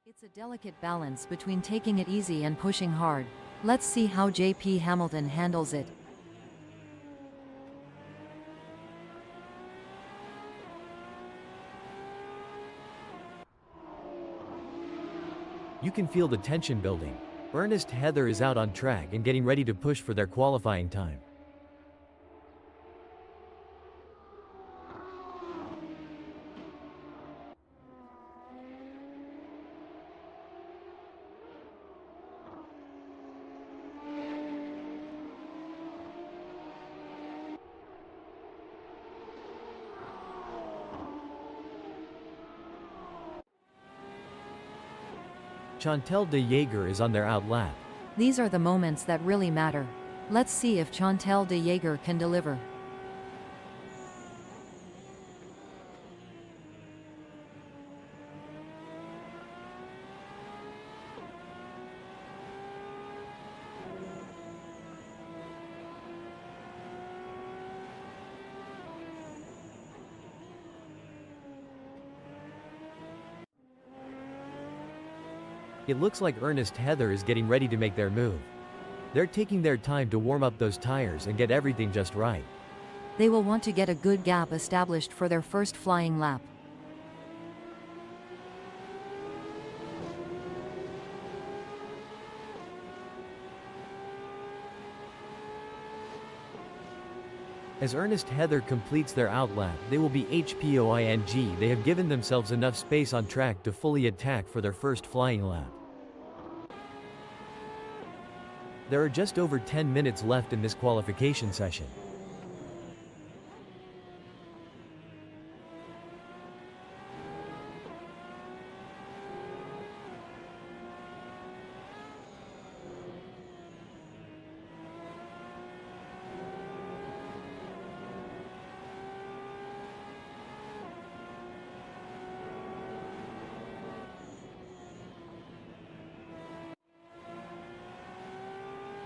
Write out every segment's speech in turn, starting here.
It's a delicate balance between taking it easy and pushing hard. Let's see how JP Hamilton handles it. You can feel the tension building. Ernest Heather is out on track and getting ready to push for their qualifying time. Chantal de Jager is on their out lap. These are the moments that really matter. Let's see if Chantal de Jager can deliver. It looks like Ernest Heather is getting ready to make their move. They're taking their time to warm up those tires and get everything just right. They will want to get a good gap established for their first flying lap. As Ernest Heather completes their outlap, they will be HPOING. They have given themselves enough space on track to fully attack for their first flying lap. There are just over 10 minutes left in this qualification session.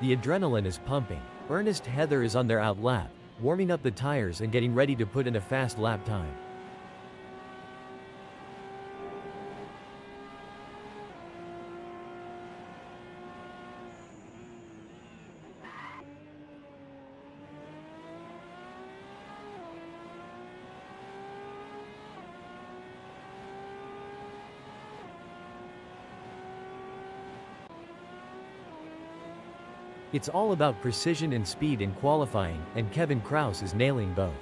The adrenaline is pumping. Ernest Heather is on their outlap, warming up the tires and getting ready to put in a fast lap time. It's all about precision and speed in qualifying, and Kevin Kraus is nailing both.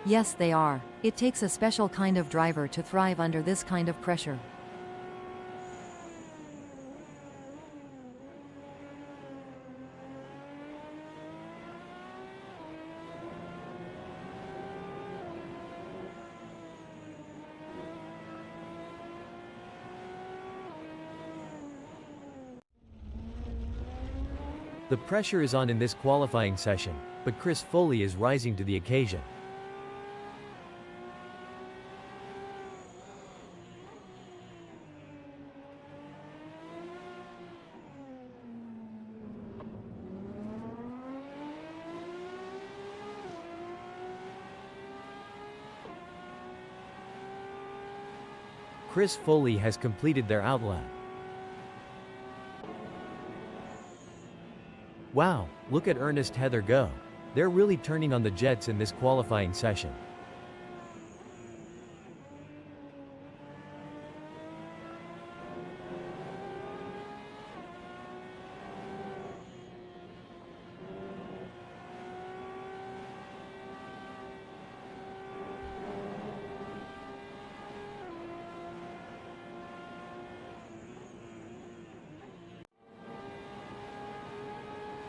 Yes, they are. It takes a special kind of driver to thrive under this kind of pressure. The pressure is on in this qualifying session, but Chris Foley is rising to the occasion. Chris Foley has completed their outlap. Wow, look at Ernest Heather go. They're really turning on the jets in this qualifying session.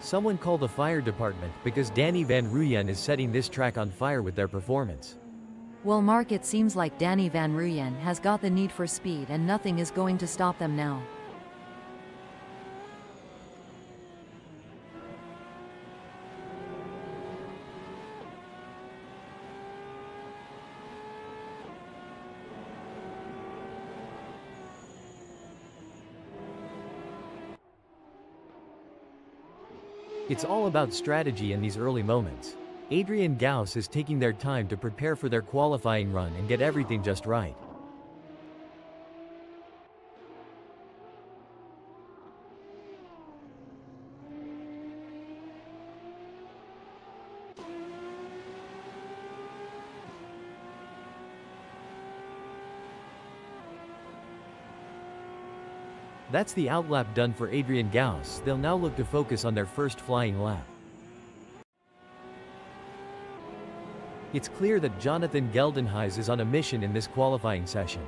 Someone call the fire department because Danny Van Ruyen is setting this track on fire with their performance. Well, Mark, it seems like Danny Van Ruyen has got the need for speed and nothing is going to stop them now. It's all about strategy in these early moments. Adrian Gauss is taking their time to prepare for their qualifying run and get everything just right. That's the outlap done for Adrian Gauss. They'll now look to focus on their first flying lap. It's clear that Jonathan Geldenhuys is on a mission in this qualifying session.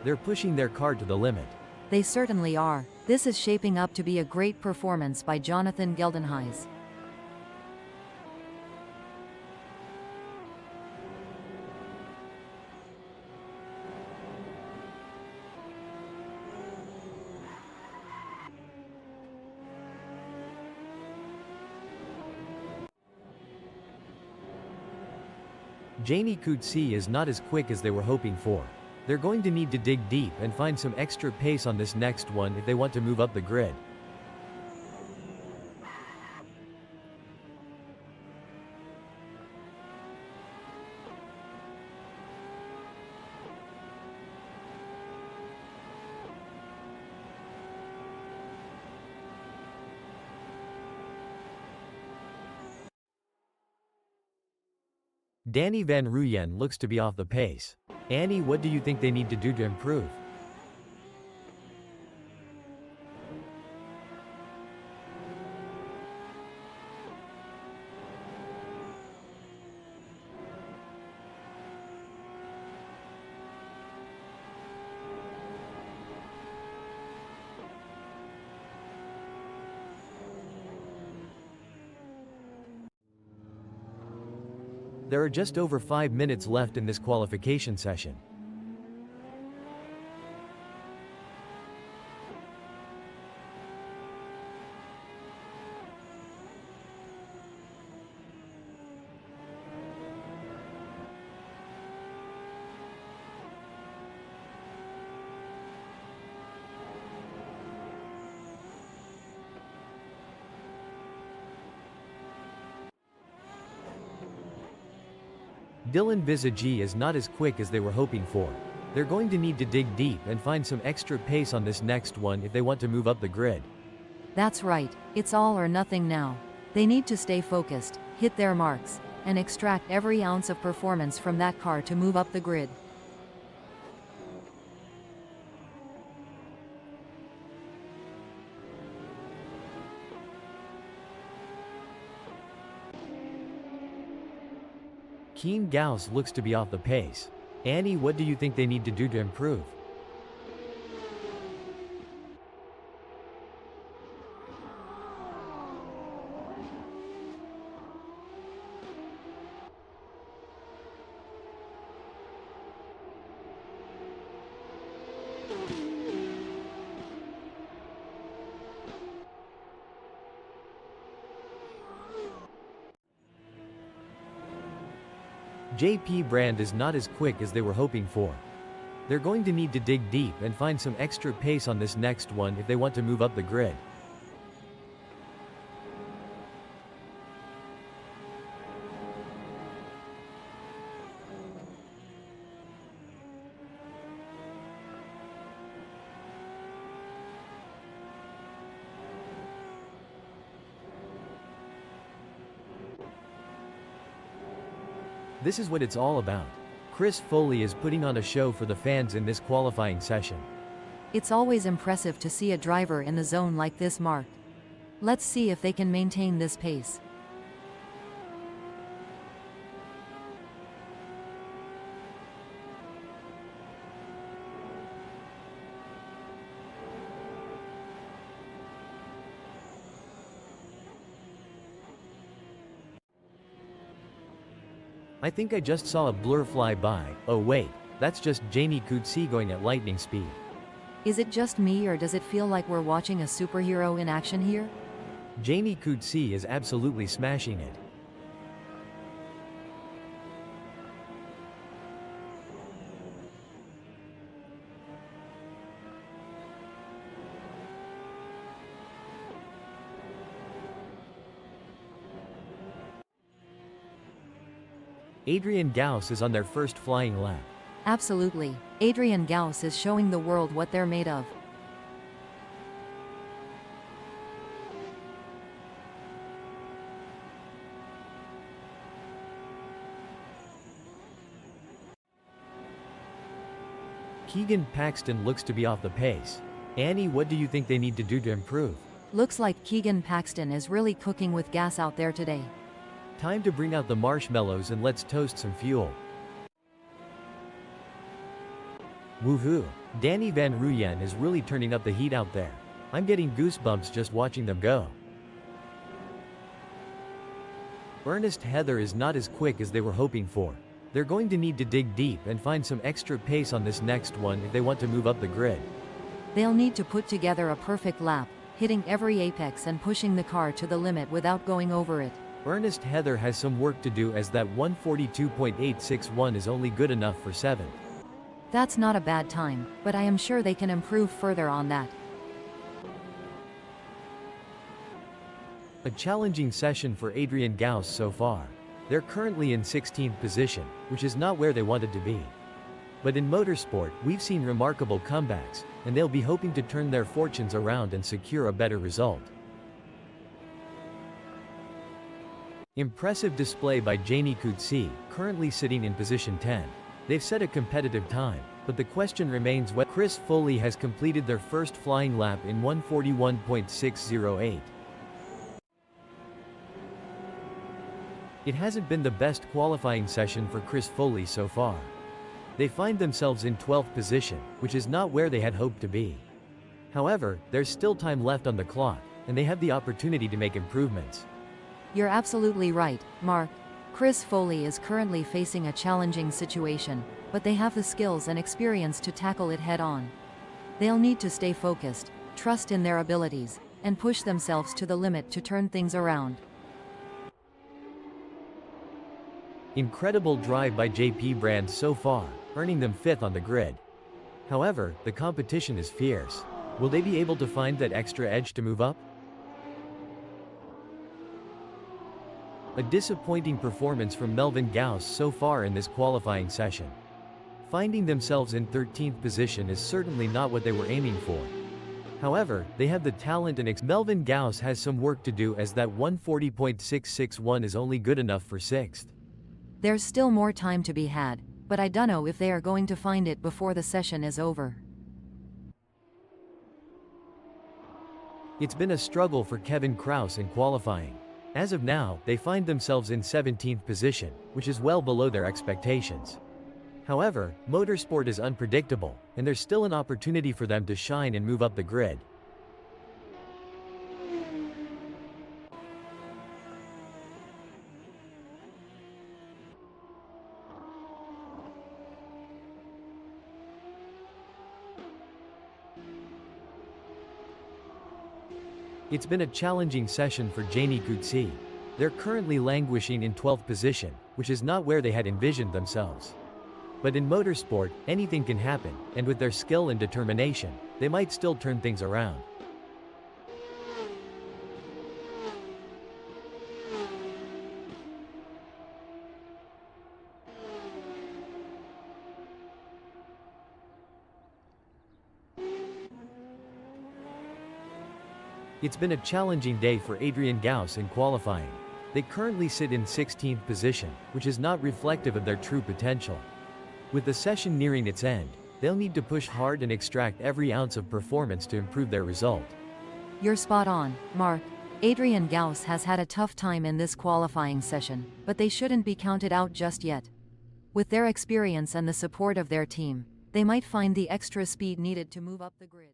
They're pushing their car to the limit. They certainly are. This is shaping up to be a great performance by Jonathan Geldenhuys. Janie Coetzee is not as quick as they were hoping for. They're going to need to dig deep and find some extra pace on this next one if they want to move up the grid. Danny Van Ruyen looks to be off the pace. Annie, what do you think they need to do to improve? There are just over 5 minutes left in this qualification session. Dylan Visagi is not as quick as they were hoping for. They're going to need to dig deep and find some extra pace on this next one if they want to move up the grid. That's right, it's all or nothing now. They need to stay focused, hit their marks, and extract every ounce of performance from that car to move up the grid. Keen Gauss looks to be off the pace. Annie, what do you think they need to do to improve? JP Brand is not as quick as they were hoping for. They're going to need to dig deep and find some extra pace on this next one if they want to move up the grid. This is what it's all about. Chris Foley is putting on a show for the fans in this qualifying session. It's always impressive to see a driver in the zone like this, Mark. Let's see if they can maintain this pace. I think I just saw a blur fly by. Oh wait, that's just Jamie Coetzee going at lightning speed. Is it just me, or does it feel like we're watching a superhero in action here? Jamie Coetzee is absolutely smashing it. Adrian Gauss is on their first flying lap. Absolutely. Adrian Gauss is showing the world what they're made of. Keegan Paxton looks to be off the pace. Annie, what do you think they need to do to improve? Looks like Keegan Paxton is really cooking with gas out there today. Time to bring out the marshmallows and let's toast some fuel. Woohoo! Danny Van Ruyen is really turning up the heat out there. I'm getting goosebumps just watching them go. Ernest Heather is not as quick as they were hoping for. They're going to need to dig deep and find some extra pace on this next one if they want to move up the grid. They'll need to put together a perfect lap, hitting every apex and pushing the car to the limit without going over it. Ernest Heather has some work to do, as that 142.861 is only good enough for 7th. That's not a bad time, but I am sure they can improve further on that. A challenging session for Adrian Gauss so far. They're currently in 16th position, which is not where they wanted to be. But in motorsport, we've seen remarkable comebacks, and they'll be hoping to turn their fortunes around and secure a better result. Impressive display by Jamie Coetzee, currently sitting in position 10. They've set a competitive time, but the question remains whether Chris Foley has completed their first flying lap in 141.608. It hasn't been the best qualifying session for Chris Foley so far. They find themselves in 12th position, which is not where they had hoped to be. However, there's still time left on the clock, and they have the opportunity to make improvements. You're absolutely right, Mark. Chris Foley is currently facing a challenging situation, but they have the skills and experience to tackle it head-on. They'll need to stay focused, trust in their abilities, and push themselves to the limit to turn things around. Incredible drive by JP Brand so far, earning them 5th on the grid. However, the competition is fierce. Will they be able to find that extra edge to move up? A disappointing performance from Melvin Gauss so far in this qualifying session. Finding themselves in 13th position is certainly not what they were aiming for. However, they have the talent and Melvin Gauss has some work to do, as that 140.661 is only good enough for 6th. There's still more time to be had, but I dunno if they are going to find it before the session is over. It's been a struggle for Kevin Kraus in qualifying. As of now, they find themselves in 17th position, which is well below their expectations. However, motorsport is unpredictable, and there's still an opportunity for them to shine and move up the grid. It's been a challenging session for Janie Coetzee. They're currently languishing in 12th position, which is not where they had envisioned themselves. But in motorsport, anything can happen, and with their skill and determination, they might still turn things around. It's been a challenging day for Adrian Gauss in qualifying. They currently sit in 16th position, which is not reflective of their true potential. With the session nearing its end, they'll need to push hard and extract every ounce of performance to improve their result. You're spot on, Mark. Adrian Gauss has had a tough time in this qualifying session, but they shouldn't be counted out just yet. With their experience and the support of their team, they might find the extra speed needed to move up the grid.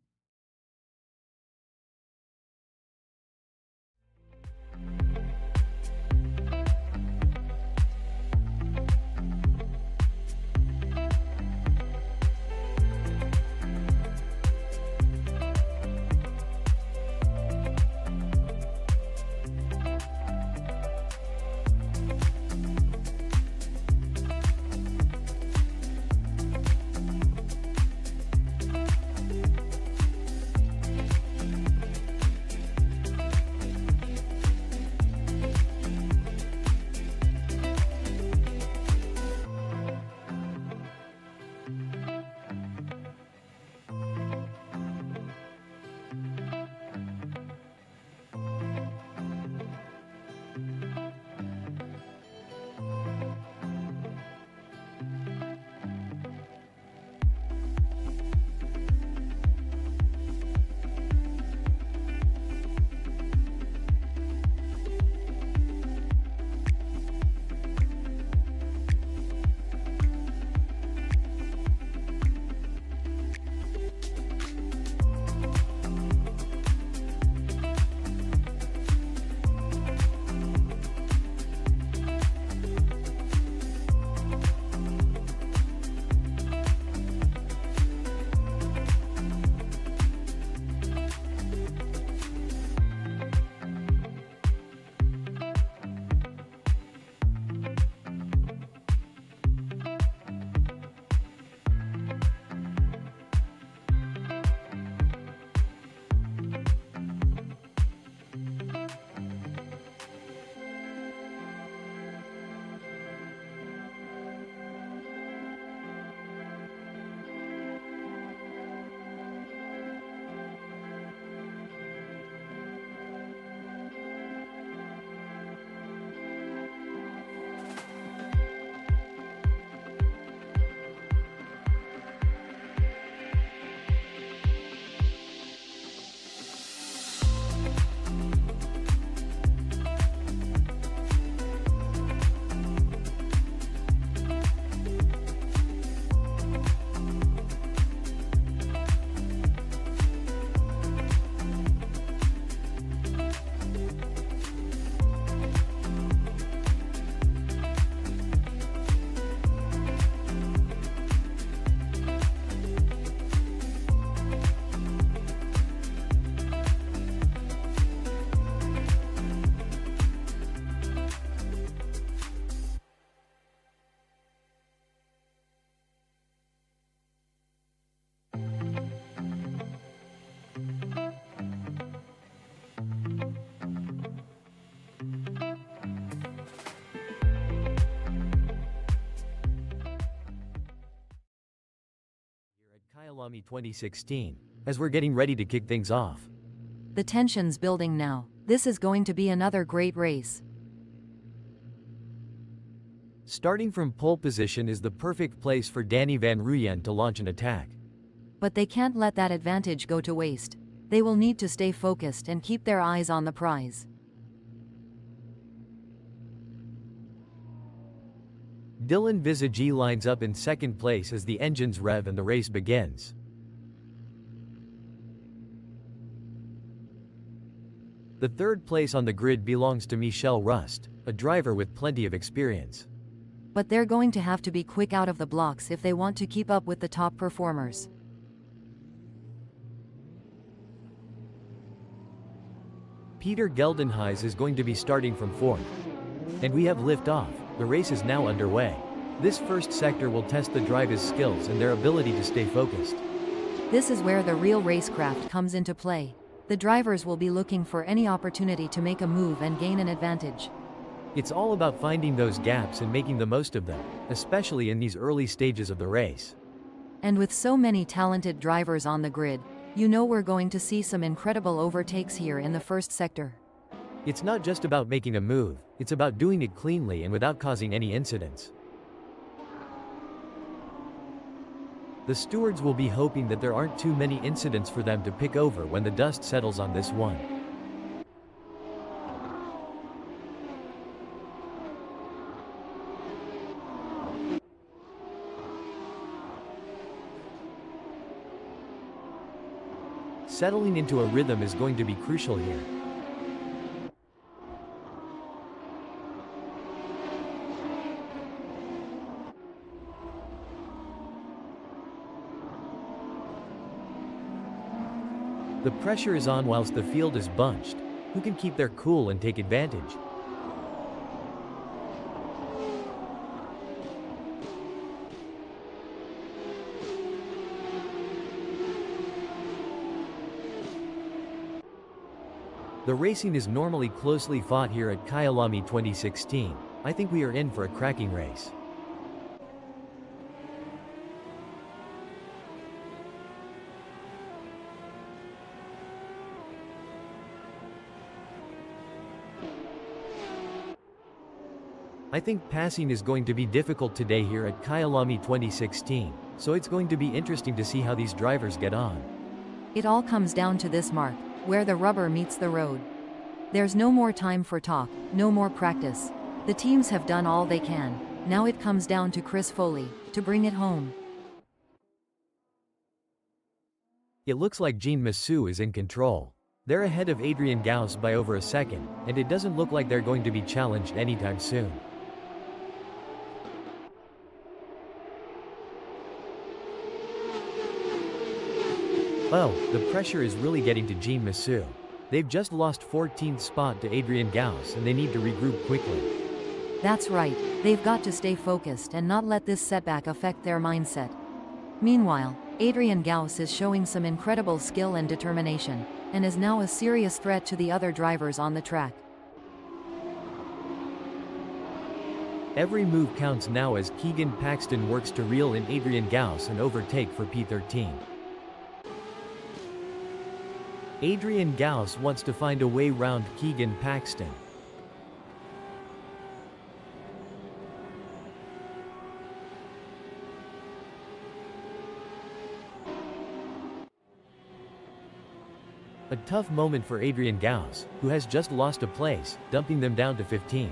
Kyalami 2016, as we're getting ready to kick things off. The tension's building now. This is going to be another great race. Starting from pole position is the perfect place for Danny Van Ruyen to launch an attack. But they can't let that advantage go to waste. They will need to stay focused and keep their eyes on the prize. Dylan Visage lines up in second place as the engines rev and the race begins. The third place on the grid belongs to Michel Rust, a driver with plenty of experience. But they're going to have to be quick out of the blocks if they want to keep up with the top performers. Peter Geldenhuys is going to be starting from fourth. And we have liftoff. The race is now underway. This first sector will test the drivers' skills and their ability to stay focused. This is where the real racecraft comes into play. The drivers will be looking for any opportunity to make a move and gain an advantage. It's all about finding those gaps and making the most of them, especially in these early stages of the race. And with so many talented drivers on the grid, you know we're going to see some incredible overtakes here in the first sector. It's not just about making a move, it's about doing it cleanly and without causing any incidents. The stewards will be hoping that there aren't too many incidents for them to pick over when the dust settles on this one. Settling into a rhythm is going to be crucial here. The pressure is on whilst the field is bunched. Who can keep their cool and take advantage? The racing is normally closely fought here at Kyalami 2016. I think we are in for a cracking race. I think passing is going to be difficult today here at Kyalami 2016, so it's going to be interesting to see how these drivers get on. It all comes down to this mark, where the rubber meets the road. There's no more time for talk, no more practice. The teams have done all they can. Now it comes down to Chris Foley to bring it home. It looks like Jean Massou is in control. They're ahead of Adrian Gauss by over a second, and it doesn't look like they're going to be challenged anytime soon. Oh, the pressure is really getting to Jean Massou. They've just lost 14th spot to Adrian Gauss and they need to regroup quickly. That's right, they've got to stay focused and not let this setback affect their mindset. Meanwhile, Adrian Gauss is showing some incredible skill and determination, and is now a serious threat to the other drivers on the track. Every move counts now as Keegan Paxton works to reel in Adrian Gauss and overtake for P13. Adrian Gauss wants to find a way round Keegan Paxton. A tough moment for Adrian Gauss, who has just lost a place, dumping them down to 15.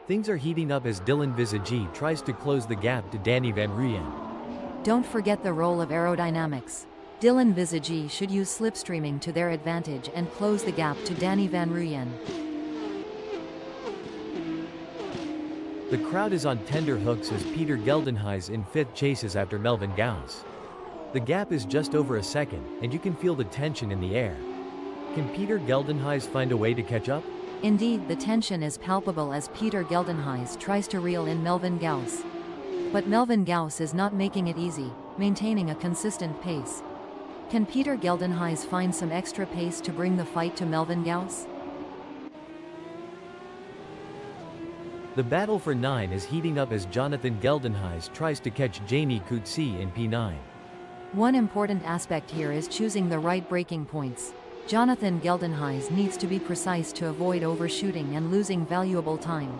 Things are heating up as Dylan Visage tries to close the gap to Danny Van Ruyen. Don't forget the role of aerodynamics. Dylan Visage should use slipstreaming to their advantage and close the gap to Danny Van Ruyen. The crowd is on tender hooks as Peter Geldenhuys in fifth chases after Melvin Gauss. The gap is just over a second, and you can feel the tension in the air. Can Peter Geldenhuys find a way to catch up? Indeed, the tension is palpable as Peter Geldenhuys tries to reel in Melvin Gauss. But Melvin Gauss is not making it easy, maintaining a consistent pace. Can Peter Geldenhuys find some extra pace to bring the fight to Melvin Gauss? The battle for 9 is heating up as Jonathan Geldenhuys tries to catch Jamie Coetzee in P9. One important aspect here is choosing the right braking points. Jonathan Geldenhuys needs to be precise to avoid overshooting and losing valuable time.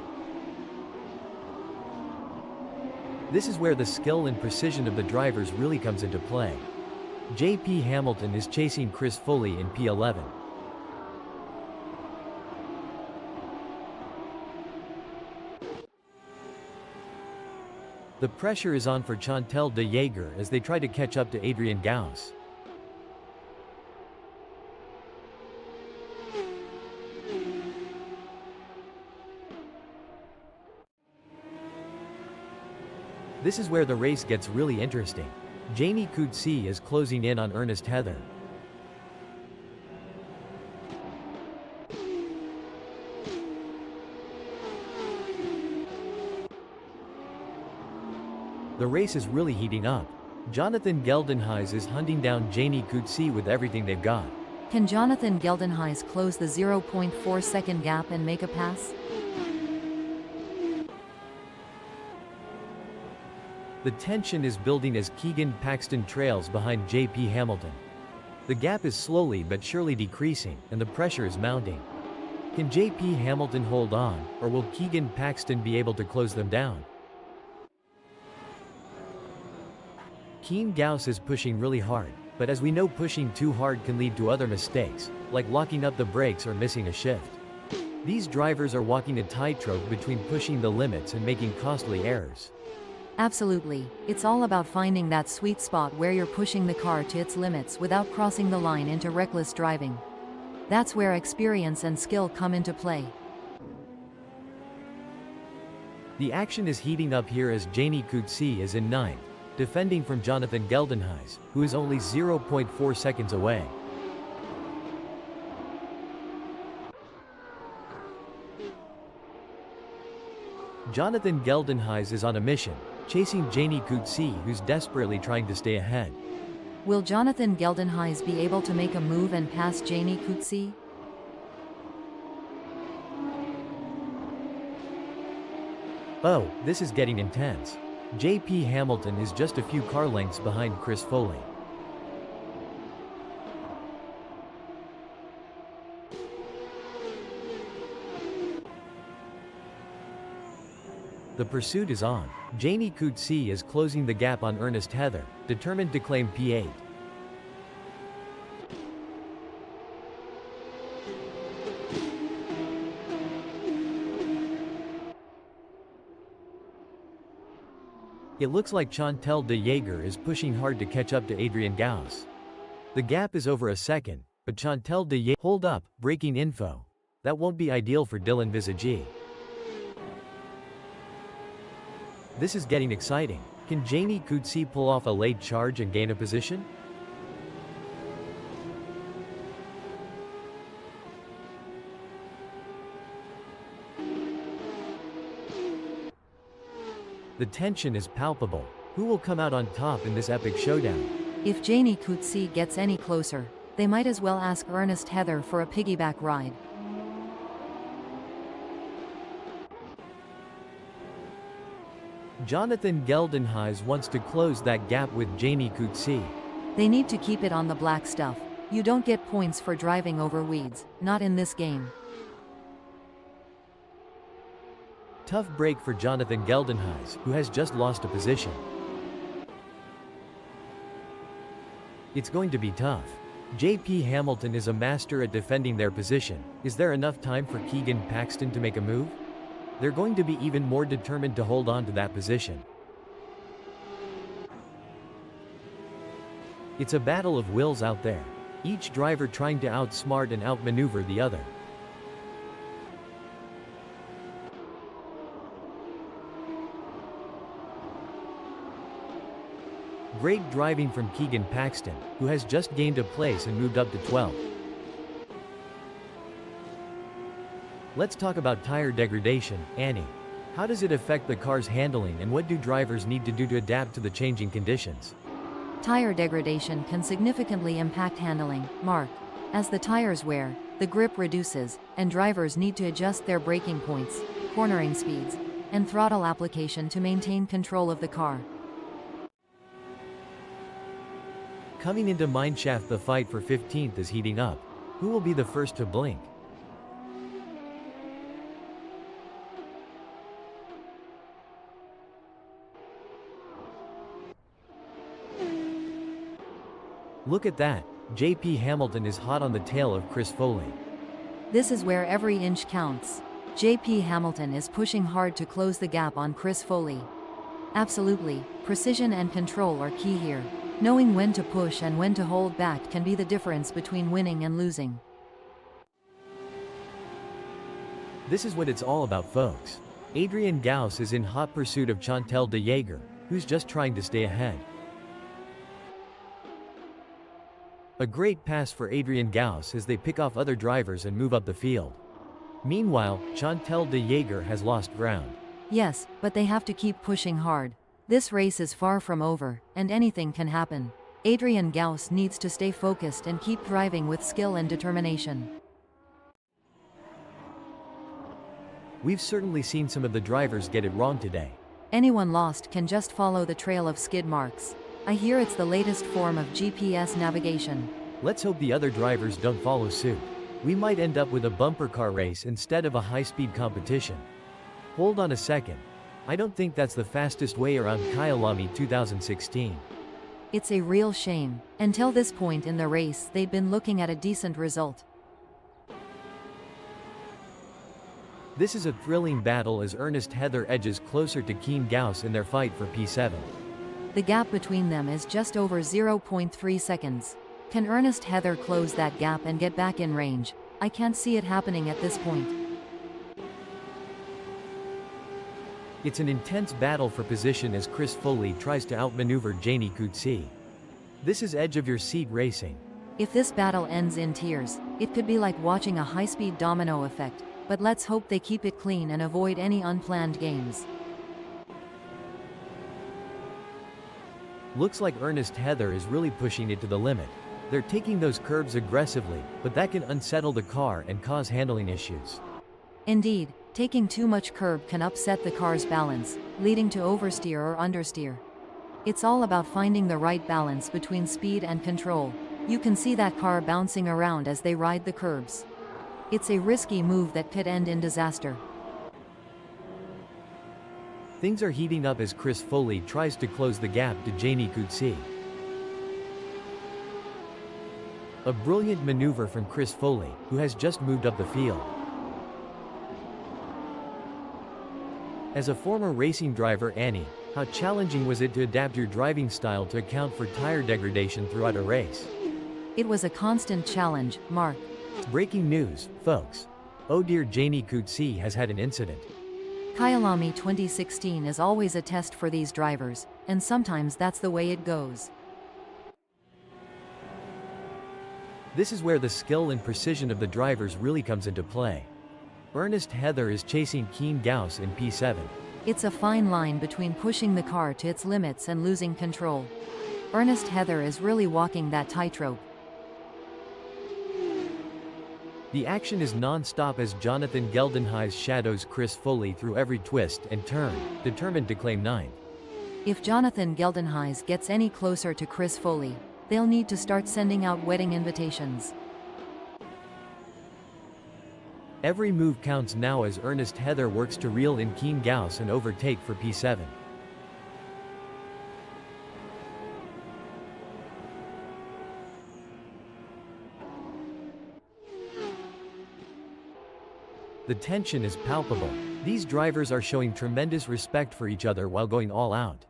This is where the skill and precision of the drivers really comes into play. J.P. Hamilton is chasing Chris Foley in P11. The pressure is on for Chantal de Jager as they try to catch up to Adrian Gauss. This is where the race gets really interesting. Jamie Coetzee is closing in on Ernest Heather. The race is really heating up. Jonathan Geldenhuys is hunting down Jamie Coetzee with everything they've got. Can Jonathan Geldenhuys close the 0.4 second gap and make a pass? The tension is building as Keegan Paxton trails behind J.P. Hamilton. The gap is slowly but surely decreasing, and the pressure is mounting. Can J.P. Hamilton hold on, or will Keegan Paxton be able to close them down? Keane Gauss is pushing really hard, but as we know, pushing too hard can lead to other mistakes, like locking up the brakes or missing a shift. These drivers are walking a tightrope between pushing the limits and making costly errors. Absolutely. It's all about finding that sweet spot where you're pushing the car to its limits without crossing the line into reckless driving. That's where experience and skill come into play. The action is heating up here as Jamie Coetzee is in 9th, defending from Jonathan Geldenhuys, who is only 0.4 seconds away. Jonathan Geldenhuys is on a mission, chasing Jamie Coetzee, who's desperately trying to stay ahead. Will Jonathan Geldenhuys be able to make a move and pass Jamie Coetzee? Oh, this is getting intense. J.P. Hamilton is just a few car lengths behind Chris Foley. The pursuit is on. Jamie Coetzee is closing the gap on Ernest Heather, determined to claim P8. It looks like Chantal de Jager is pushing hard to catch up to Adrian Gauss. The gap is over a second, but Chantal de Jager— Hold up, breaking info. That won't be ideal for Dylan Visagi. This is getting exciting. Can Jamie Coetzee pull off a late charge and gain a position? The tension is palpable. Who will come out on top in this epic showdown? If Jamie Coetzee gets any closer, they might as well ask Ernest Heather for a piggyback ride. Jonathan Geldenhuys wants to close that gap with Jamie Coetzee. They need to keep it on the black stuff. You don't get points for driving over weeds, not in this game. Tough break for Jonathan Geldenhuys, who has just lost a position. It's going to be tough. J.P. Hamilton is a master at defending their position. Is there enough time for Keegan Paxton to make a move? They're going to be even more determined to hold on to that position. It's a battle of wills out there, each driver trying to outsmart and outmaneuver the other. Great driving from Keegan Paxton, who has just gained a place and moved up to 12th. Let's talk about tire degradation, Annie. How does it affect the car's handling, and what do drivers need to do to adapt to the changing conditions? Tire degradation can significantly impact handling, Mark. As the tires wear, the grip reduces, and drivers need to adjust their braking points, cornering speeds, and throttle application to maintain control of the car. Coming into mineshaft, the fight for 15th is heating up. Who will be the first to blink? Look at that, JP Hamilton is hot on the tail of Chris Foley. This is where every inch counts. JP Hamilton is pushing hard to close the gap on Chris Foley. Absolutely, precision and control are key here. Knowing when to push and when to hold back can be the difference between winning and losing. This is what it's all about, folks. Adrian Gauss is in hot pursuit of Chantal de Jager, who's just trying to stay ahead. A great pass for Adrian Gauss as they pick off other drivers and move up the field. Meanwhile, Chantal de Jager has lost ground. Yes, but they have to keep pushing hard. This race is far from over, and anything can happen. Adrian Gauss needs to stay focused and keep driving with skill and determination. We've certainly seen some of the drivers get it wrong today. Anyone lost can just follow the trail of skid marks. I hear it's the latest form of GPS navigation. Let's hope the other drivers don't follow suit. We might end up with a bumper car race instead of a high-speed competition. Hold on a second. I don't think that's the fastest way around Kyalami 2016. It's a real shame. Until this point in the race, they'd been looking at a decent result. This is a thrilling battle as Ernest Heather edges closer to Keen Gauss in their fight for P7. The gap between them is just over 0.3 seconds. Can Ernest Heather close that gap and get back in range? I can't see it happening at this point. It's an intense battle for position as Chris Foley tries to outmaneuver Janie Coetzee. This is edge-of-your-seat racing. If this battle ends in tears, it could be like watching a high-speed domino effect, but let's hope they keep it clean and avoid any unplanned games. Looks like Ernest Heather is really pushing it to the limit. They're taking those curbs aggressively, but that can unsettle the car and cause handling issues. Indeed, taking too much curb can upset the car's balance, leading to oversteer or understeer. It's all about finding the right balance between speed and control. You can see that car bouncing around as they ride the curbs. It's a risky move that could end in disaster. Things are heating up as Chris Foley tries to close the gap to Janie Coetzee. A brilliant maneuver from Chris Foley, who has just moved up the field. As a former racing driver, Annie, how challenging was it to adapt your driving style to account for tire degradation throughout a race? It was a constant challenge, Mark. Breaking news, folks. Oh dear, Janie Coetzee has had an incident. Kyalami 2016 is always a test for these drivers, and sometimes that's the way it goes. This is where the skill and precision of the drivers really comes into play. Ernest Heather is chasing Keen Gauss in P7. It's a fine line between pushing the car to its limits and losing control. Ernest Heather is really walking that tightrope. The action is non-stop as Jonathan Geldenhuys shadows Chris Foley through every twist and turn, determined to claim 9th. If Jonathan Geldenhuys gets any closer to Chris Foley, they'll need to start sending out wedding invitations. Every move counts now as Ernest Heather works to reel in Keen Gauss and overtake for P7. The tension is palpable. These drivers are showing tremendous respect for each other while going all out.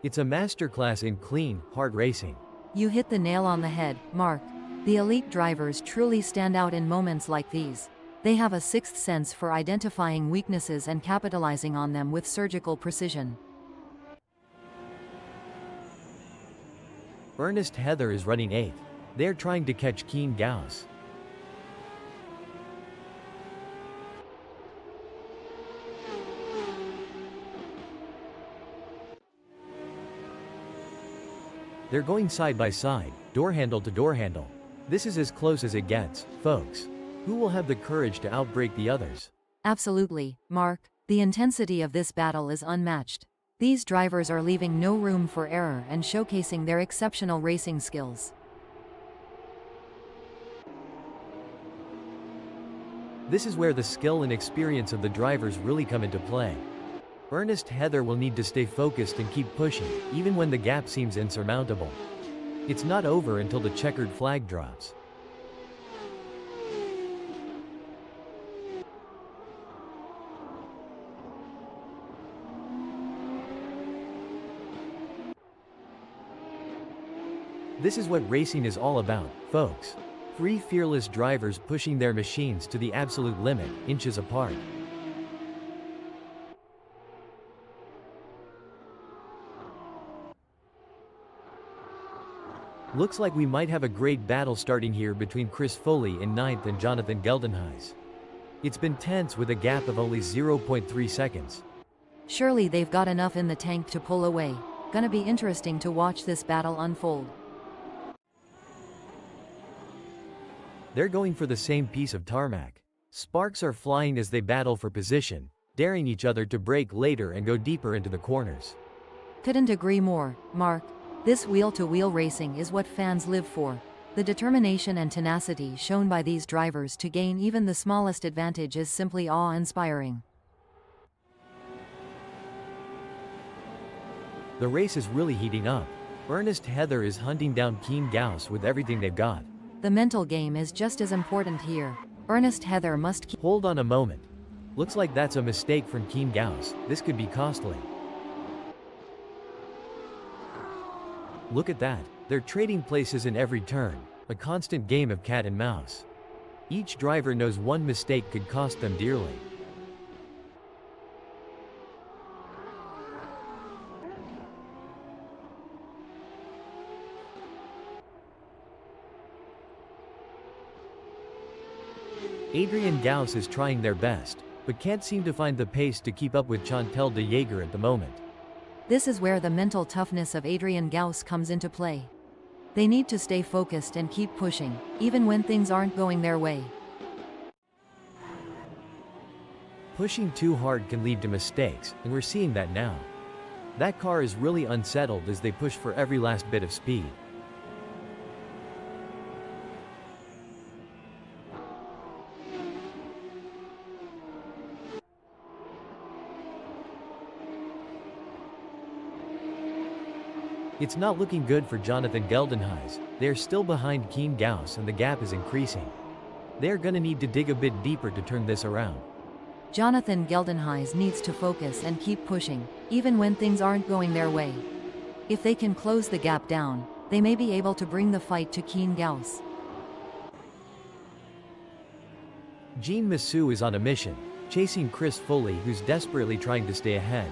It's a masterclass in clean, hard racing. You hit the nail on the head, Mark. The elite drivers truly stand out in moments like these. They have a sixth sense for identifying weaknesses and capitalizing on them with surgical precision. Ernest Heather is running 8th. They're trying to catch Keen Gauss. They're going side by side, door handle to door handle. This is as close as it gets, folks. Who will have the courage to outbrake the others? Absolutely, Mark. The intensity of this battle is unmatched. These drivers are leaving no room for error and showcasing their exceptional racing skills. This is where the skill and experience of the drivers really come into play. Ernest Heather will need to stay focused and keep pushing, even when the gap seems insurmountable. It's not over until the checkered flag drops. This is what racing is all about, folks. Three fearless drivers pushing their machines to the absolute limit, inches apart. Looks like we might have a great battle starting here between Chris Foley in 9th and Jonathan Geldenhuys. It's been tense with a gap of only 0.3 seconds. Surely they've got enough in the tank to pull away. Gonna be interesting to watch this battle unfold. They're going for the same piece of tarmac. Sparks are flying as they battle for position, daring each other to brake later and go deeper into the corners. Couldn't agree more, Mark. This wheel-to-wheel racing is what fans live for. The determination and tenacity shown by these drivers to gain even the smallest advantage is simply awe-inspiring. The race is really heating up. Ernest Heather is hunting down Keen Gauss with everything they've got. The mental game is just as important here. Ernest Heather must keep... Hold on a moment. Looks like that's a mistake from Keen Gauss. This could be costly. Look at that. They're trading places in every turn, a constant game of cat and mouse. Each driver knows one mistake could cost them dearly. Adrian Gauss is trying their best, but can't seem to find the pace to keep up with Chantal de Jager at the moment. This is where the mental toughness of Adrian Gauss comes into play. They need to stay focused and keep pushing, even when things aren't going their way. Pushing too hard can lead to mistakes, and we're seeing that now. That car is really unsettled as they push for every last bit of speed. It's not looking good for Jonathan Geldenhuys. They are still behind Keen Gauss and the gap is increasing. They're gonna need to dig a bit deeper to turn this around. Jonathan Geldenhuys needs to focus and keep pushing, even when things aren't going their way. If they can close the gap down, they may be able to bring the fight to Keen Gauss. Jean Massou is on a mission, chasing Chris Foley, who's desperately trying to stay ahead.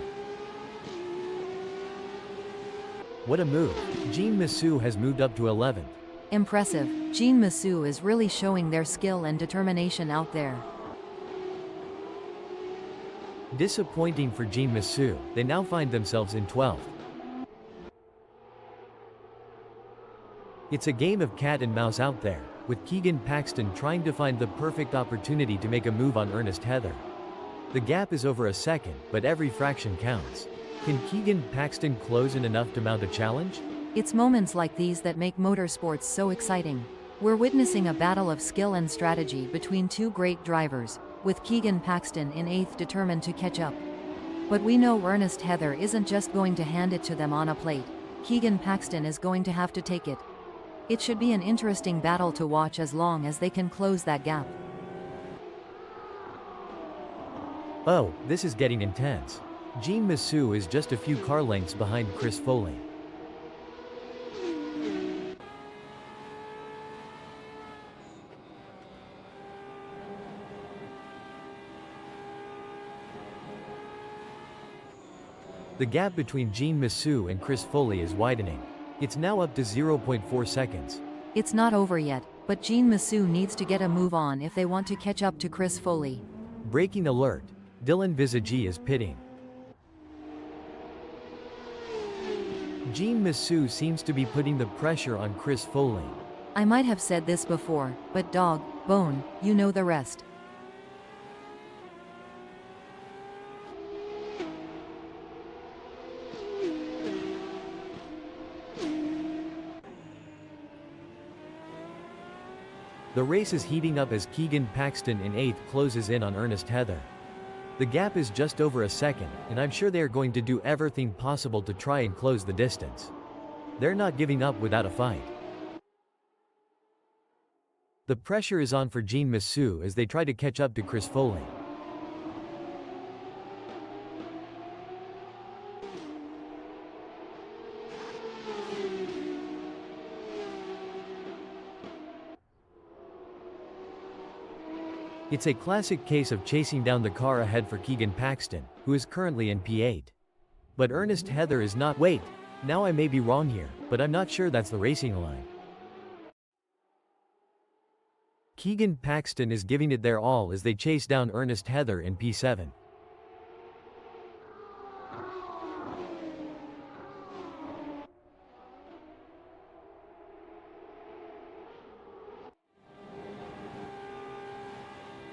What a move. Jean Massou has moved up to 11th. Impressive. Jean Massou is really showing their skill and determination out there. Disappointing for Jean Massou, they now find themselves in 12th. It's a game of cat and mouse out there, with Keegan Paxton trying to find the perfect opportunity to make a move on Ernest Heather. The gap is over a second, but every fraction counts. Can Keegan Paxton close in enough to mount a challenge? It's moments like these that make motorsports so exciting. We're witnessing a battle of skill and strategy between two great drivers, with Keegan Paxton in 8th determined to catch up. But we know Ernest Heather isn't just going to hand it to them on a plate. Keegan Paxton is going to have to take it. It should be an interesting battle to watch as long as they can close that gap. Oh, this is getting intense. Jean Massou is just a few car lengths behind Chris Foley. The gap between Jean Massou and Chris Foley is widening. It's now up to 0.4 seconds. It's not over yet, but Jean Massou needs to get a move on if they want to catch up to Chris Foley. Breaking alert. Dylan Visagie is pitting. Jean Massou seems to be putting the pressure on Chris Foley. I might have said this before, but dog, bone, you know the rest. The race is heating up as Keegan Paxton in 8th closes in on Ernest Heather. The gap is just over a second, and I'm sure they are going to do everything possible to try and close the distance. They're not giving up without a fight. The pressure is on for Jean Massou as they try to catch up to Chris Foley. It's a classic case of chasing down the car ahead for Keegan Paxton, who is currently in P8. But Ernest Heather is not. Wait, now I may be wrong here, but I'm not sure that's the racing line. Keegan Paxton is giving it their all as they chase down Ernest Heather in P7.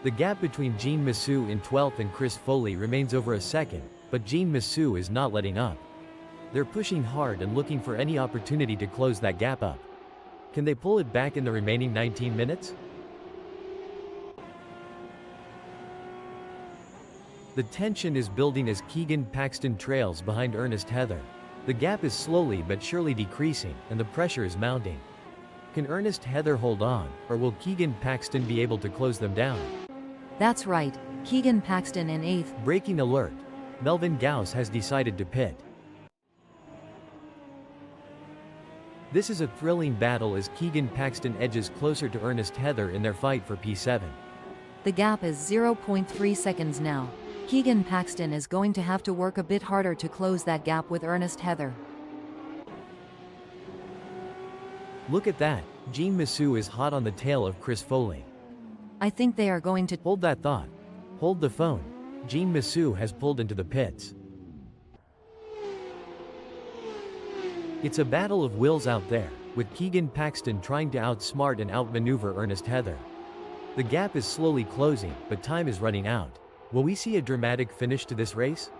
The gap between Jean Massou in 12th and Chris Foley remains over a second, but Jean Massou is not letting up. They're pushing hard and looking for any opportunity to close that gap up. Can they pull it back in the remaining 19 minutes? The tension is building as Keegan Paxton trails behind Ernest Heather. The gap is slowly but surely decreasing, and the pressure is mounting. Can Ernest Heather hold on, or will Keegan Paxton be able to close them down? That's right, Keegan Paxton in 8th. Breaking alert. Melvin Gauss has decided to pit. This is a thrilling battle as Keegan Paxton edges closer to Ernest Heather in their fight for P7. The gap is 0.3 seconds now. Keegan Paxton is going to have to work a bit harder to close that gap with Ernest Heather. Look at that, Jean Massou is hot on the tail of Chris Foley. I think they are going to Hold that thought. Hold the phone. Jean Massou has pulled into the pits. It's a battle of wills out there, with Keegan Paxton trying to outsmart and outmaneuver Ernest Heather. The gap is slowly closing, but time is running out. Will we see a dramatic finish to this race?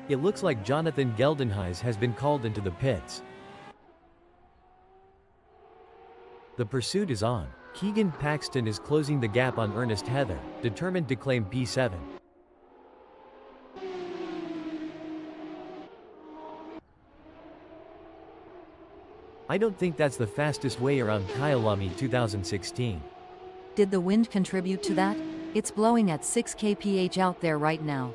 It looks like Jonathan Geldenhuys has been called into the pits. The pursuit is on. Keegan Paxton is closing the gap on Ernest Heather, determined to claim P7. I don't think that's the fastest way around Kyalami 2016. Did the wind contribute to that? It's blowing at 6 kph out there right now.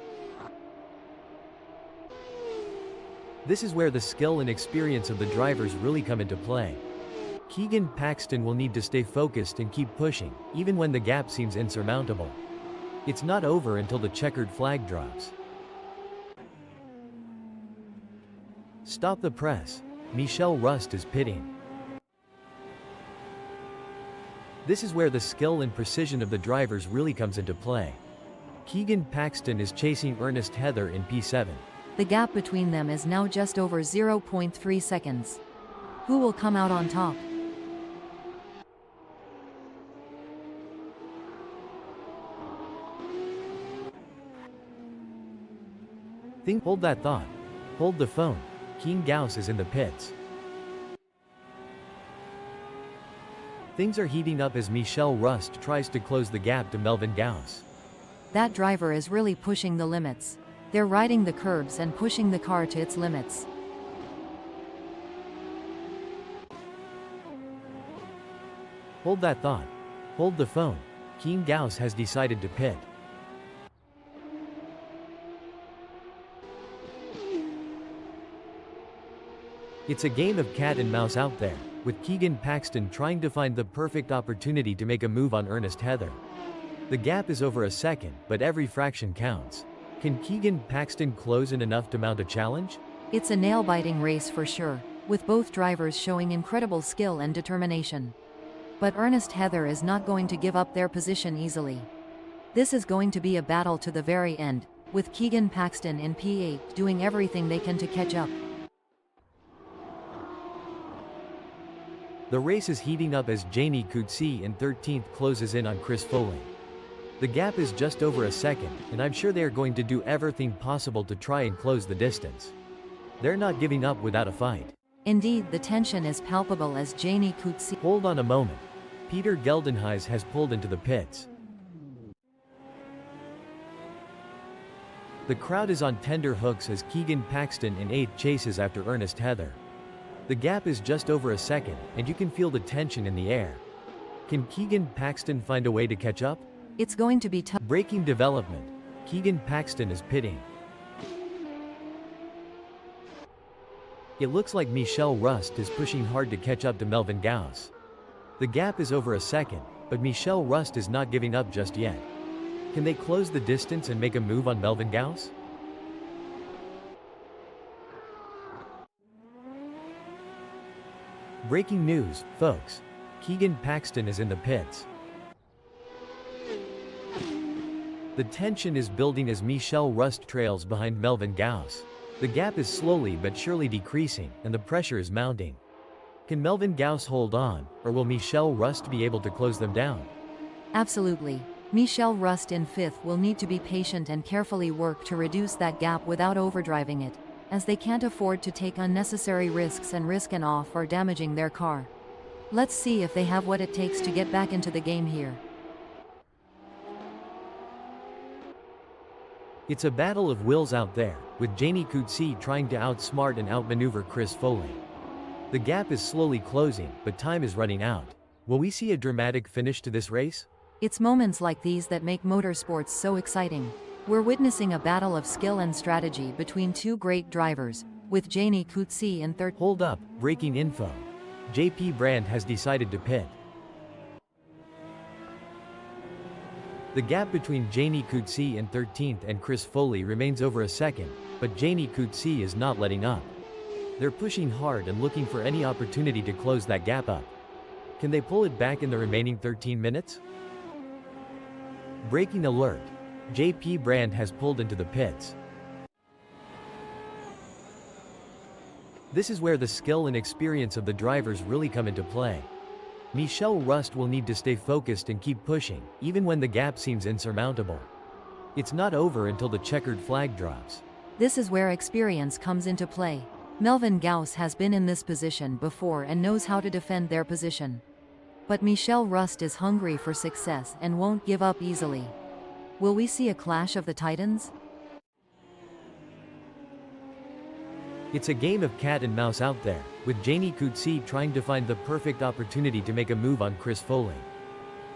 This is where the skill and experience of the drivers really come into play. Keegan Paxton will need to stay focused and keep pushing, even when the gap seems insurmountable. It's not over until the checkered flag drops. Stop the press. Michelle Rust is pitting. This is where the skill and precision of the drivers really comes into play. Keegan Paxton is chasing Ernest Heather in P7. The gap between them is now just over 0.3 seconds. Who will come out on top? Hold that thought. Hold the phone. Keegan Gauss is in the pits. Things are heating up as Michelle Rust tries to close the gap to Melvin Gauss. That driver is really pushing the limits. They're riding the curbs and pushing the car to its limits. Hold that thought. Hold the phone. Keegan Gauss has decided to pit. It's a game of cat and mouse out there, with Keegan Paxton trying to find the perfect opportunity to make a move on Ernest Heather. The gap is over a second, but every fraction counts. Can Keegan Paxton close in enough to mount a challenge? It's a nail-biting race for sure, with both drivers showing incredible skill and determination. But Ernest Heather is not going to give up their position easily. This is going to be a battle to the very end, with Keegan Paxton in P8 doing everything they can to catch up. The race is heating up as Janie Coetzee in 13th closes in on Chris Foley. The gap is just over a second, and I'm sure they are going to do everything possible to try and close the distance. They're not giving up without a fight. Indeed, the tension is palpable as Jani Coetzee. Hold on a moment. Peter Geldenhuys has pulled into the pits. The crowd is on tender hooks as Keegan Paxton in 8th chases after Ernest Heather. The gap is just over a second, and you can feel the tension in the air. Can Keegan Paxton find a way to catch up? It's going to be tough. Breaking development. Keegan Paxton is pitting. It looks like Michel Rust is pushing hard to catch up to Melvin Gauss. The gap is over a second, but Michel Rust is not giving up just yet. Can they close the distance and make a move on Melvin Gauss? Breaking news, folks. Keegan Paxton is in the pits. The tension is building as Michel Rust trails behind Melvin Gauss. The gap is slowly but surely decreasing, and the pressure is mounting. Can Melvin Gauss hold on, or will Michel Rust be able to close them down? Absolutely. Michel Rust in 5th will need to be patient and carefully work to reduce that gap without overdriving it, as they can't afford to take unnecessary risks and risk an off or damaging their car. Let's see if they have what it takes to get back into the game here. It's a battle of wills out there, with Jani Coetzee trying to outsmart and outmaneuver Chris Foley. The gap is slowly closing, but time is running out. Will we see a dramatic finish to this race? It's moments like these that make motorsports so exciting. We're witnessing a battle of skill and strategy between two great drivers, with Jani Coetzee in 3rd. Hold up, breaking info. JP Brand has decided to pit. The gap between Jani Coetzee in 13th and Chris Foley remains over a second, but Jani Coetzee is not letting up. They're pushing hard and looking for any opportunity to close that gap up. Can they pull it back in the remaining 13 minutes? Breaking alert. JP Brand has pulled into the pits. This is where the skill and experience of the drivers really come into play. Michel Rust will need to stay focused and keep pushing, even when the gap seems insurmountable. It's not over until the checkered flag drops. This is where experience comes into play. Melvin Gauss has been in this position before and knows how to defend their position. But Michel Rust is hungry for success and won't give up easily. Will we see a clash of the titans? It's a game of cat and mouse out there, with Jani Coetzee trying to find the perfect opportunity to make a move on Chris Foley.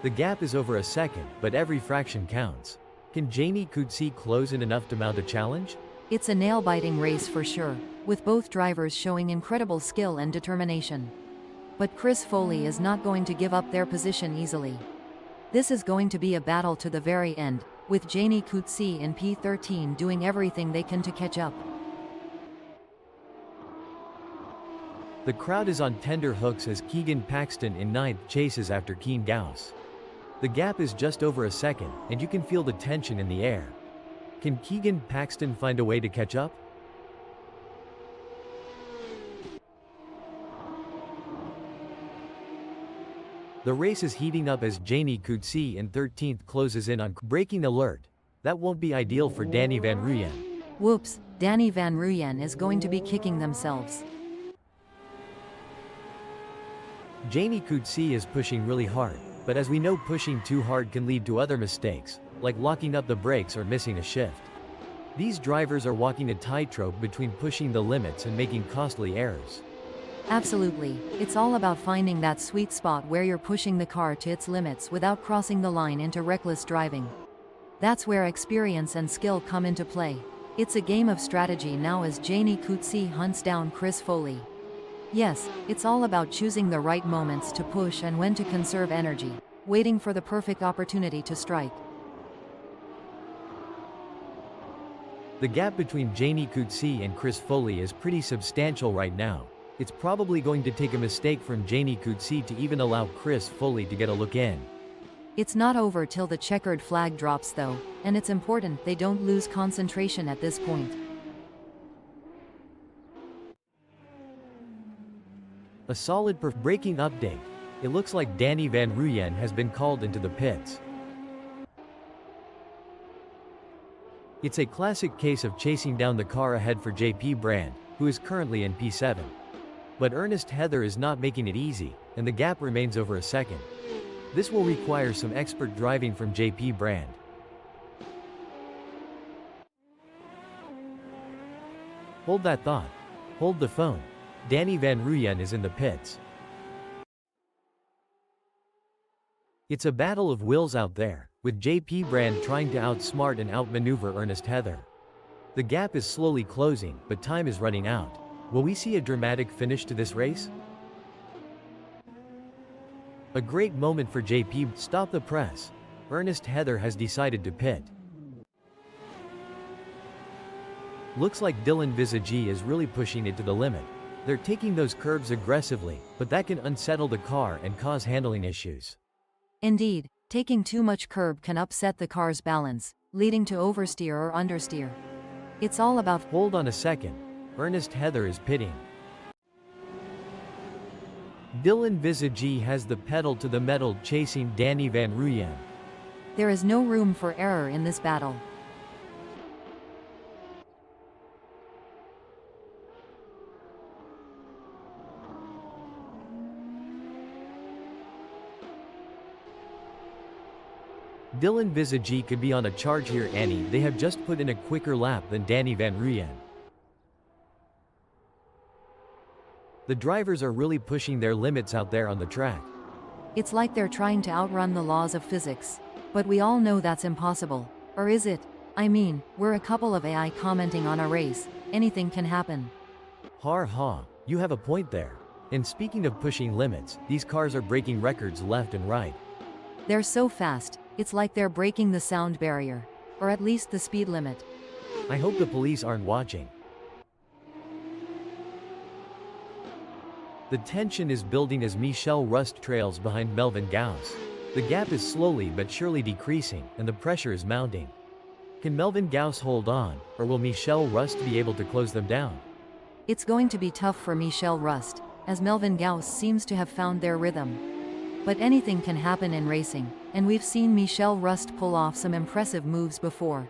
The gap is over a second, but every fraction counts. Can Jani Coetzee close in enough to mount a challenge? It's a nail-biting race for sure, with both drivers showing incredible skill and determination. But Chris Foley is not going to give up their position easily. This is going to be a battle to the very end, with Jani Coetzee in P13 doing everything they can to catch up. The crowd is on tender hooks as Keegan Paxton in 9th chases after Keane Gauss. The gap is just over a second, and you can feel the tension in the air. Can Keegan Paxton find a way to catch up? The race is heating up as Jani Coetzee in 13th closes in on breaking alert. That won't be ideal for Danny Van Ruyen. Whoops, Danny Van Ruyen is going to be kicking themselves. Jani Coetzee is pushing really hard, but as we know, pushing too hard can lead to other mistakes, like locking up the brakes or missing a shift. These drivers are walking a tightrope between pushing the limits and making costly errors. Absolutely, it's all about finding that sweet spot where you're pushing the car to its limits without crossing the line into reckless driving. That's where experience and skill come into play. It's a game of strategy now as Jani Coetzee hunts down Chris Foley. Yes, it's all about choosing the right moments to push and when to conserve energy, waiting for the perfect opportunity to strike. The gap between Jani Coetzee and Chris Foley is pretty substantial right now. It's probably going to take a mistake from Jani Coetzee to even allow Chris Foley to get a look in. It's not over till the checkered flag drops though, and it's important they don't lose concentration at this point. A solid breaking update. It looks like Danny Van Ruyen has been called into the pits. It's a classic case of chasing down the car ahead for JP Brand, who is currently in P7. But Ernest Heather is not making it easy, and the gap remains over a second. This will require some expert driving from JP Brand. Hold that thought. Hold the phone. Danny Van Ruyen is in the pits. It's a battle of wills out there, with JP Brand trying to outsmart and outmaneuver Ernest Heather. The gap is slowly closing, but time is running out. Will we see a dramatic finish to this race? A great moment for JP. Stop the press. Ernest Heather has decided to pit. Looks like Dylan Visagi is really pushing it to the limit. They're taking those curves aggressively, but that can unsettle the car and cause handling issues. Indeed, taking too much curb can upset the car's balance, leading to oversteer or understeer. It's all about— Hold on a second. Ernest Heather is pitting. Dylan Visagi has the pedal to the metal chasing Danny Van Ruyen. There is no room for error in this battle. Dylan Visagi could be on a charge here. Annie, they have just put in a quicker lap than Danny Van Ruyen. The drivers are really pushing their limits out there on the track. It's like they're trying to outrun the laws of physics. But we all know that's impossible. Or is it? I mean, we're a couple of AI commenting on a race. Anything can happen. Har ha, you have a point there. And speaking of pushing limits, these cars are breaking records left and right. They're so fast, it's like they're breaking the sound barrier. Or at least the speed limit. I hope the police aren't watching. The tension is building as Michel Rust trails behind Melvin Gauss. The gap is slowly but surely decreasing, and the pressure is mounting. Can Melvin Gauss hold on, or will Michel Rust be able to close them down? It's going to be tough for Michel Rust, as Melvin Gauss seems to have found their rhythm. But anything can happen in racing, and we've seen Michel Rust pull off some impressive moves before.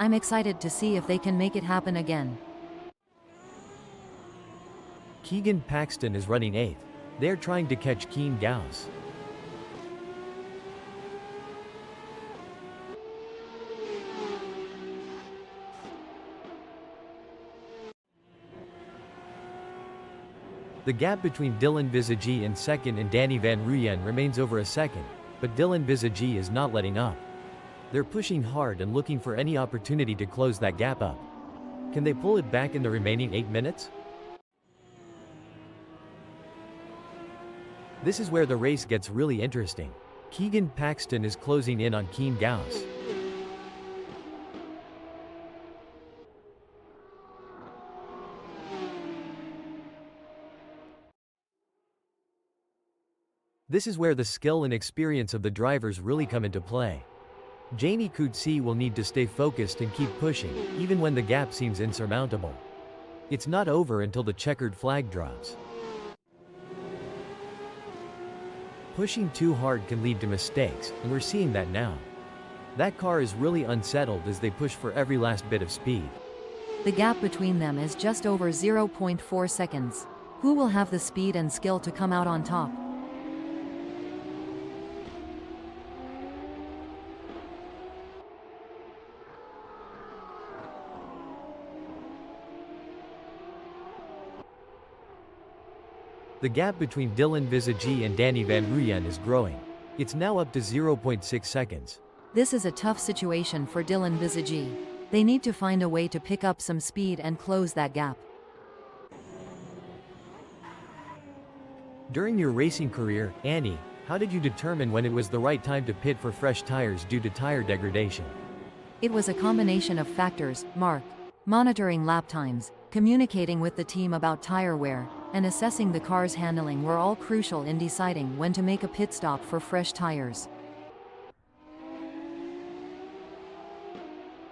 I'm excited to see if they can make it happen again. Keegan Paxton is running 8th. They're trying to catch Keen Gauss. The gap between Dylan Visagi in 2nd and Danny Van Ruyen remains over a second, but Dylan Visagi is not letting up. They're pushing hard and looking for any opportunity to close that gap up. Can they pull it back in the remaining 8 minutes? This is where the race gets really interesting. Keegan Paxton is closing in on Keen Gauss. This is where the skill and experience of the drivers really come into play. Jamie Coetzee will need to stay focused and keep pushing, even when the gap seems insurmountable. It's not over until the checkered flag drops. Pushing too hard can lead to mistakes, and we're seeing that now. That car is really unsettled as they push for every last bit of speed. The gap between them is just over 0.4 seconds. Who will have the speed and skill to come out on top? The gap between Dylan Visagi and Danny Van Ruyen is growing. It's now up to 0.6 seconds. This is a tough situation for Dylan Visagi. They need to find a way to pick up some speed and close that gap. During your racing career, Annie, how did you determine when it was the right time to pit for fresh tires due to tire degradation? It was a combination of factors, Mark. Monitoring lap times, communicating with the team about tire wear, and assessing the car's handling were all crucial in deciding when to make a pit stop for fresh tires.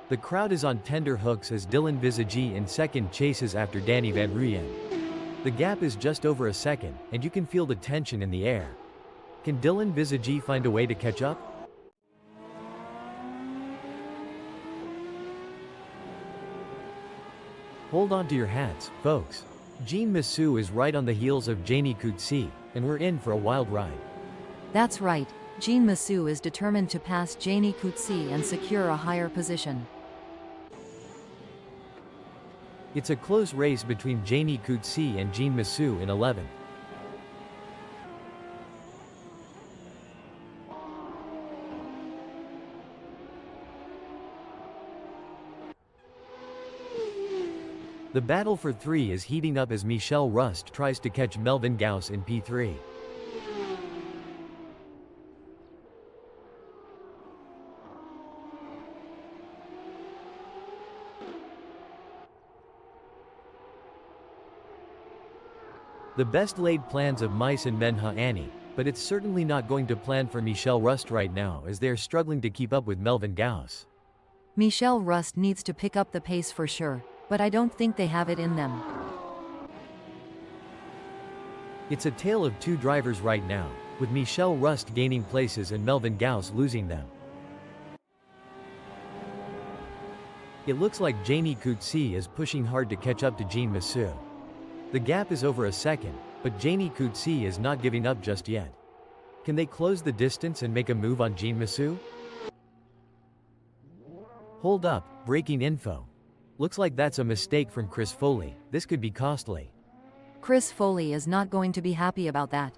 The crowd is on tender hooks as Dylan Visagi in 2nd chases after Danny Van Ruyen. The gap is just over a second, and you can feel the tension in the air. Can Dylan Visagi find a way to catch up? Hold on to your hats, folks. Jean Massou is right on the heels of Janie Coetzee, and we're in for a wild ride. That's right, Jean Massou is determined to pass Janie Coetzee and secure a higher position. It's a close race between Janie Coetzee and Jean Massou in 11th. The battle for 3 is heating up as Michel Rust tries to catch Melvin Gauss in P3. The best laid plans of Mice and Menha Annie, but it's certainly not going to plan for Michel Rust right now as they're struggling to keep up with Melvin Gauss. Michel Rust needs to pick up the pace for sure, but I don't think they have it in them. It's a tale of two drivers right now, with Michel Rust gaining places and Melvin Gauss losing them. It looks like Janie Coetzee is pushing hard to catch up to Jean Massou. The gap is over a second, but Janie Coetzee is not giving up just yet. Can they close the distance and make a move on Jean Massou? Hold up, breaking info. Looks like that's a mistake from Chris Foley. This could be costly. Chris Foley is not going to be happy about that.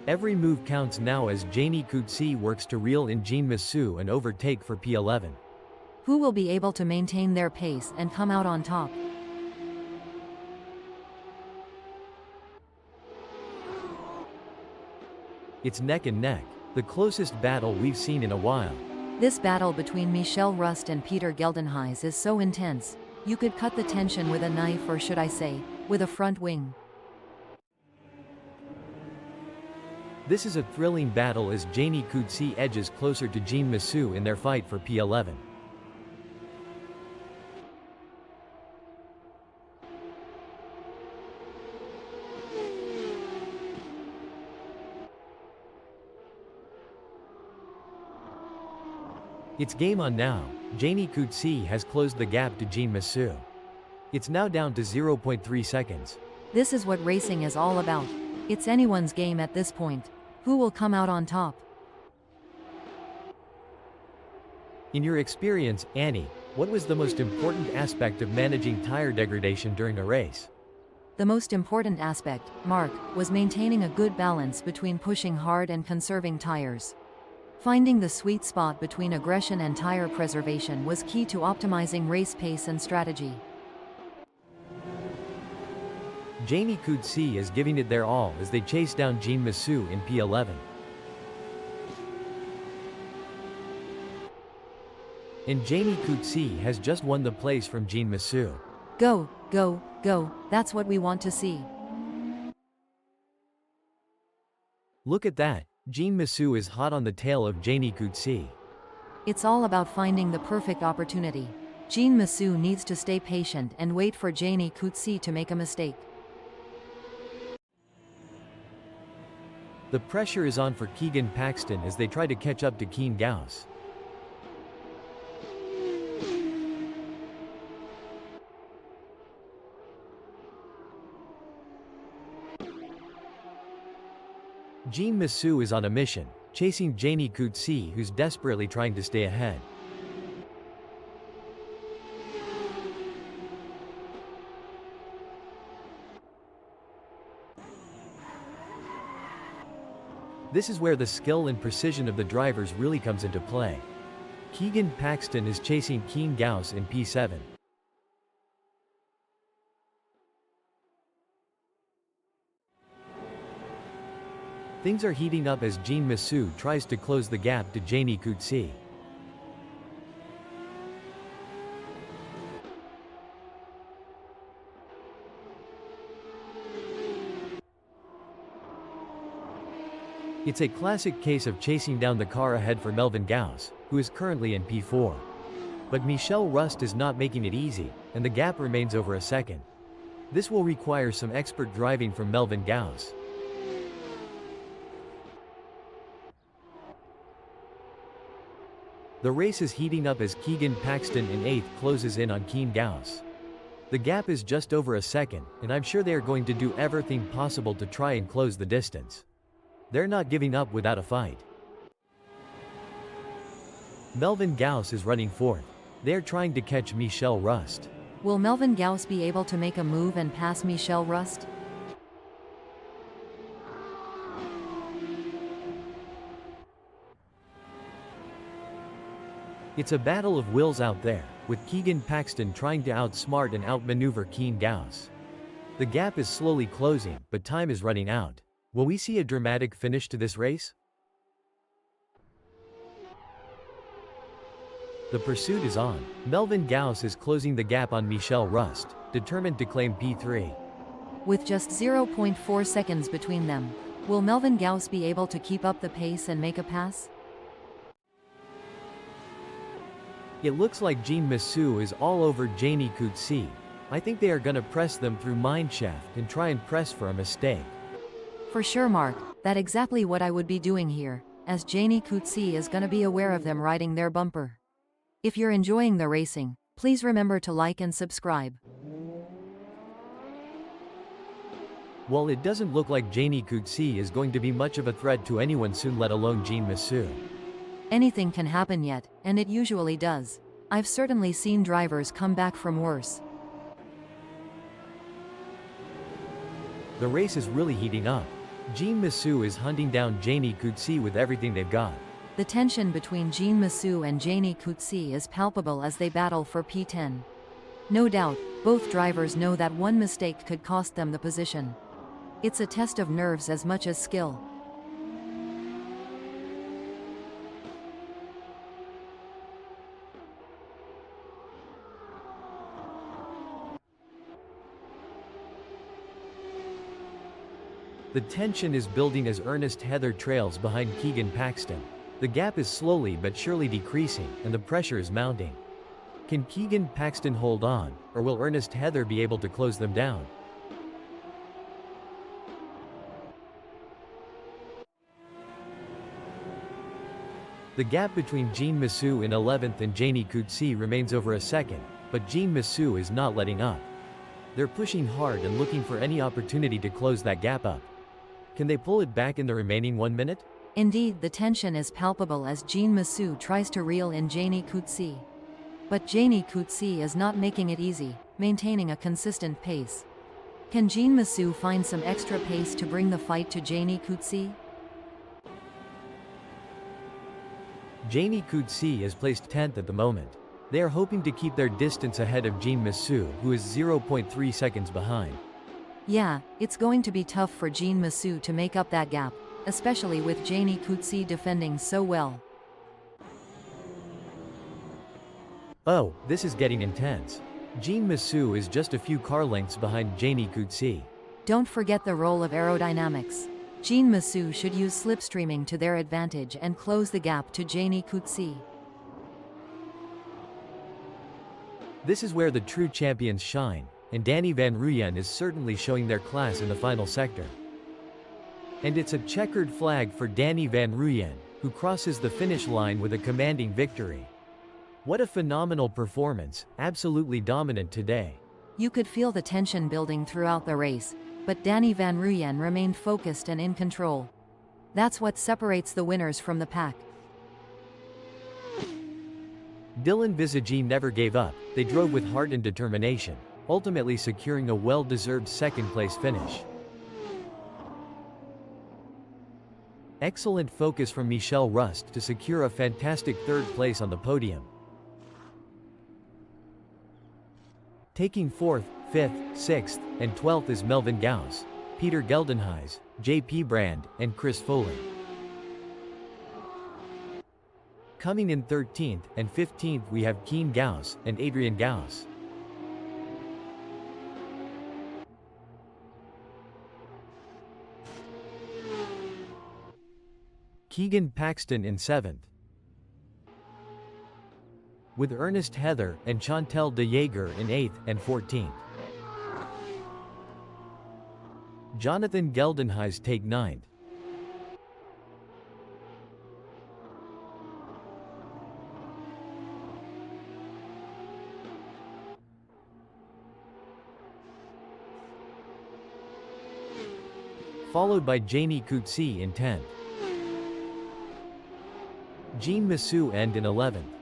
Every move counts now as Janie Coetzee works to reel in Jean Massou and overtake for P11. Who will be able to maintain their pace and come out on top? It's neck and neck, the closest battle we've seen in a while. This battle between Michel Rust and Peter Geldenhuys is so intense, you could cut the tension with a knife, or should I say, with a front wing. This is a thrilling battle as Janie Coetzee edges closer to Jean Massou in their fight for P11. It's game on now. Janie Coetzee has closed the gap to Jean Massou. It's now down to 0.3 seconds. This is what racing is all about. It's anyone's game at this point. Who will come out on top? In your experience, Annie, what was the most important aspect of managing tire degradation during a race? The most important aspect, Mark, was maintaining a good balance between pushing hard and conserving tires. Finding the sweet spot between aggression and tire preservation was key to optimizing race pace and strategy. Janie Coetzee is giving it their all as they chase down Jean Massou in P11. And Janie Coetzee has just won the place from Jean Massou. Go, go, go, that's what we want to see. Look at that, Jean Massou is hot on the tail of Janie Coetzee. It's all about finding the perfect opportunity. Jean Massou needs to stay patient and wait for Janie Coetzee to make a mistake. The pressure is on for Keegan Paxton as they try to catch up to Keen Gauss. Jean Massou is on a mission, chasing Janie Coetzee, who's desperately trying to stay ahead. This is where the skill and precision of the drivers really comes into play. Keegan Paxton is chasing Keen Gauss in P7. Things are heating up as Jean Massou tries to close the gap to Janie Coetzee. It's a classic case of chasing down the car ahead for Melvin Gauss, who is currently in P4. But Michel Rust is not making it easy, and the gap remains over a second. This will require some expert driving from Melvin Gauss. The race is heating up as Keegan Paxton in 8th closes in on Keen Gauss. The gap is just over a second, and I'm sure they are going to do everything possible to try and close the distance. They're not giving up without a fight. Melvin Gauss is running fourth. They're trying to catch Michel Rust. Will Melvin Gauss be able to make a move and pass Michel Rust? It's a battle of wills out there, with Keegan Paxton trying to outsmart and outmaneuver Keen Gauss. The gap is slowly closing, but time is running out. Will we see a dramatic finish to this race? The pursuit is on. Melvin Gauss is closing the gap on Michel Rust, determined to claim P3. With just 0.4 seconds between them, will Melvin Gauss be able to keep up the pace and make a pass? It looks like Jean Massou is all over Janie Coetzee. I think they are gonna press them through mineshaft and try and press for a mistake. For sure, Mark, that's exactly what I would be doing here, as Janie Coetzee is gonna be aware of them riding their bumper. If you're enjoying the racing, please remember to like and subscribe. Well, it doesn't look like Janie Coetzee is going to be much of a threat to anyone soon, let alone Jean Massou. Anything can happen yet, and it usually does. I've certainly seen drivers come back from worse. The race is really heating up. Jean Massou is hunting down Janie Coetzee with everything they've got. The tension between Jean Massou and Janie Coetzee is palpable as they battle for P10. No doubt, both drivers know that one mistake could cost them the position. It's a test of nerves as much as skill. The tension is building as Ernest Heather trails behind Keegan Paxton. The gap is slowly but surely decreasing, and the pressure is mounting. Can Keegan Paxton hold on, or will Ernest Heather be able to close them down? The gap between Jean Massou in 11th and Janie Coetzee remains over a second, but Jean Massou is not letting up. They're pushing hard and looking for any opportunity to close that gap up. Can they pull it back in the remaining 1 minute? Indeed, the tension is palpable as Jean Massou tries to reel in Janie Coetzee. But Janie Coetzee is not making it easy, maintaining a consistent pace. Can Jean Massou find some extra pace to bring the fight to Janie Coetzee? Janie Coetzee is placed 10th at the moment. They are hoping to keep their distance ahead of Jean Massou, who is 0.3 seconds behind. Yeah, it's going to be tough for Jean Massou to make up that gap, especially with Janie Coetzee defending so well. Oh, this is getting intense. Jean Massou is just a few car lengths behind Janie Coetzee. Don't forget the role of aerodynamics. Jean Massou should use slipstreaming to their advantage and close the gap to Janie Coetzee. This is where the true champions shine, and Danny Van Ruyen is certainly showing their class in the final sector. And it's a checkered flag for Danny Van Ruyen, who crosses the finish line with a commanding victory. What a phenomenal performance, absolutely dominant today. You could feel the tension building throughout the race, but Danny Van Ruyen remained focused and in control. That's what separates the winners from the pack. Dylan Visagi never gave up. They drove with heart and determination, ultimately securing a well-deserved second-place finish. Excellent focus from Michel Rust to secure a fantastic third place on the podium. Taking 4th, 5th, 6th, and 12th is Melvin Gauss, Peter Geldenhuys, J.P. Brand, and Chris Foley. Coming in 13th and 15th we have Keen Gauss and Adrian Gauss. Keegan Paxton in 7th. With Ernest Heather and Chantal de Jager in 8th and 14th. Jonathan Geldenhuys take 9th. followed by Jamie Coetzee in 10th. Jean Massou end in 11th.